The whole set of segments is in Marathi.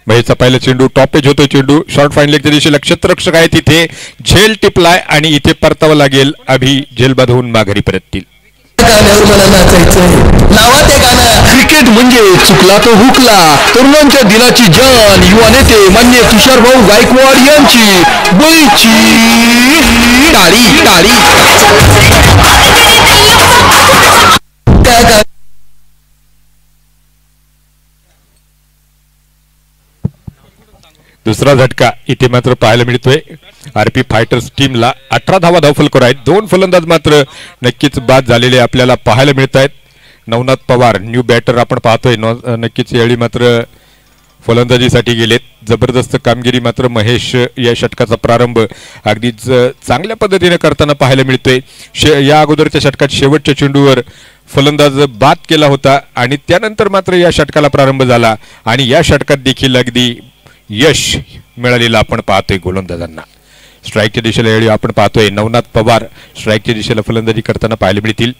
महेशचा पहिला चेंडू टॉपेज होतोय, चेंडू शॉर्ट फाईन लेगच्या दिशेला क्षेत्ररक्षक आहे तिथे झेल टिपलाय आणि इथे परतावं लागेल. अभि झेल बांधून माघारी परततील. क्रिकेट म्हणजे चुकला तो हुकला. तरुणांच्या दिनाची जान युवा नेते मान्य तुषार भाऊ गायकवाड यांची बळीची टाळी टाळी. दुसरा झटका इथे मात्र पाहायला मिळतोय. आरपी फायटर्स टीमला 18 धावा धावफलक आहेत. 2 फलंदाज मात्र नक्कीच बाद झालेले आपल्याला पाहायला मिळत आहेत. नवनाथ पवार न्यू बॅटर आपण पाहतोय. नक्कीच यावेळी मात्र फलंदाजीसाठी गेलेत. जबरदस्त कामगिरी मात्र महेश या षटकाचा प्रारंभ अगदीच चांगल्या पद्धतीने करताना पाहायला मिळतोय. या अगोदरच्या षटकात शेवटच्या चेंडूवर फलंदाज बाद केला होता आणि त्यानंतर मात्र या षटकाला प्रारंभ झाला आणि या षटकात देखील अगदी यश मिळालेलं आपण पाहतोय गोलंदाजांना. स्ट्राईकच्या दिशेला यावेळी आपण पाहतोय नवनाथ पवार स्ट्राईकच्या दिशेला फलंदाजी करताना पाहायला मिळतील.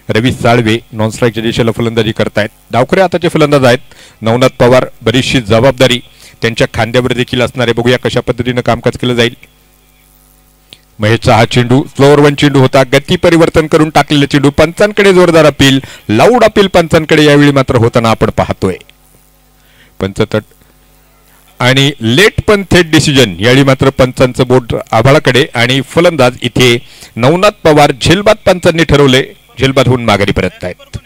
रवी साळवे नॉन स्ट्राईकच्या दिशेला फलंदाजी करतायत. डावखरे हाताचे फलंदाज आहेत. नवनाथ पवार बरीचशी जबाबदारी त्यांच्या खांद्यावर देखील असणारे. बघूया कशा पद्धतीनं कामकाज केलं जाईल. महेशचा हा चेंडू स्लोअर वन चेंडू होता. गती परिवर्तन करून टाकलेला चेंडू पंचांकडे जोरदार अपील लाऊड अपील पंचांकडे यावेळी मात्र होताना आपण पाहतोय. पंचतट आणि लेट पण थेट डिसिजन यावेळी मात्र पंचांचं बोट आभाळाकडे आणि फलंदाज इथे नवनाथ पवार झेलबाद पंचांनी ठरवले. झेलबाद होऊन माघारी परत आहेत.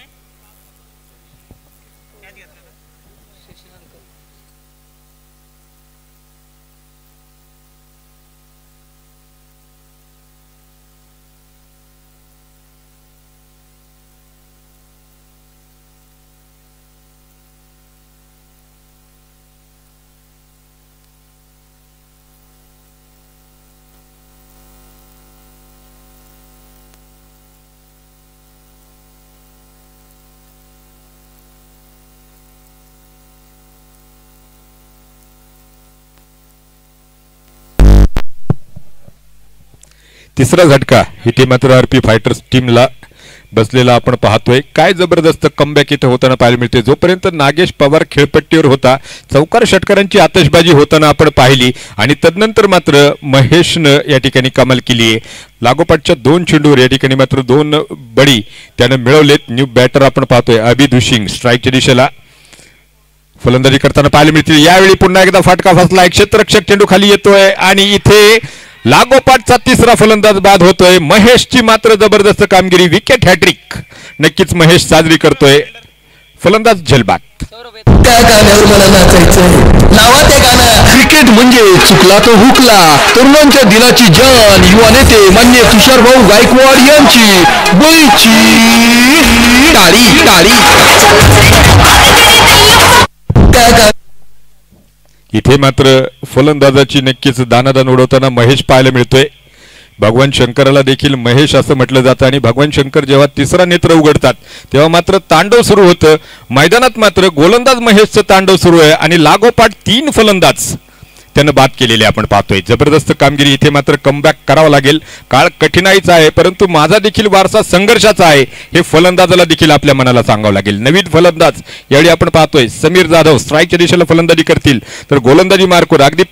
तिसरा झटका इथे मात्र आरपी फायटर्स टीमला बसलेला आपण पाहतोय. काय जबरदस्त कमबॅक इथे होताना पाहायला मिळते. जोपर्यंत नागेश पवार खेळपट्टीवर होता चौकार षटकारांची आतषबाजी होताना आपण पाहिली आणि तदनंतर मात्र महेशनं या ठिकाणी कमाल केली आहे. लागोपाठच्या 2 चेंडूवर या ठिकाणी मात्र 2 बळी त्यानं मिळवलेत. न्यू बॅटर आपण पाहतोय अभि दुशिंग स्ट्राईकच्या दिशेला फलंदाजी करताना पाहायला मिळतील. यावेळी पुन्हा एकदा फाटका फसलाय. क्षेत्ररक्षक चेंडू खाली येतोय आणि इथे लागोपाठचा तिसरा फलंदाज बाद होतोय. महेशची मात्र जबरदस्त कामगिरी. विकेट हॅट्रिक नक्कीच महेश साजरी करतोय. फलंदाज झेलबाद. क्रिकेट म्हणजे चुकला तो हुकला. तरुणांच्या दिनाची जान युवा नेते मान्य तुषार भाऊ गायकवाड यांची बळीची टाळी टाळी. इथे मात्र फलंदाजाची नक्कीच दानादान उडवताना महेश पाहायला मिळतोय. भगवान शंकराला देखील महेश असं म्हटलं जातं आणि भगवान शंकर जेव्हा तिसरा नेत्र उघडतात तेव्हा मात्र तांडव सुरू होतं. मैदानात मात्र गोलंदाज महेशचं तांडव सुरू आहे आणि लागोपाठ 3 फलंदाज त्यानं बाद केलेले आपण पाहतोय. जबरदस्त कामगिरी. इथे मात्र कमबॅक करावं लागेल. काळ कठीणाईचा आहे परंतु माझा देखील वारसा संघर्षाचा आहे हे फलंदाजाला देखील आपल्या मनाला सांगावं लागेल. नवीन फलंदाज यावेळी आपण पाहतोय समीर जाधव स्ट्राईकच्या दिशेला फलंदाजी करतील तर गोलंदाजी मार्कवर अगदी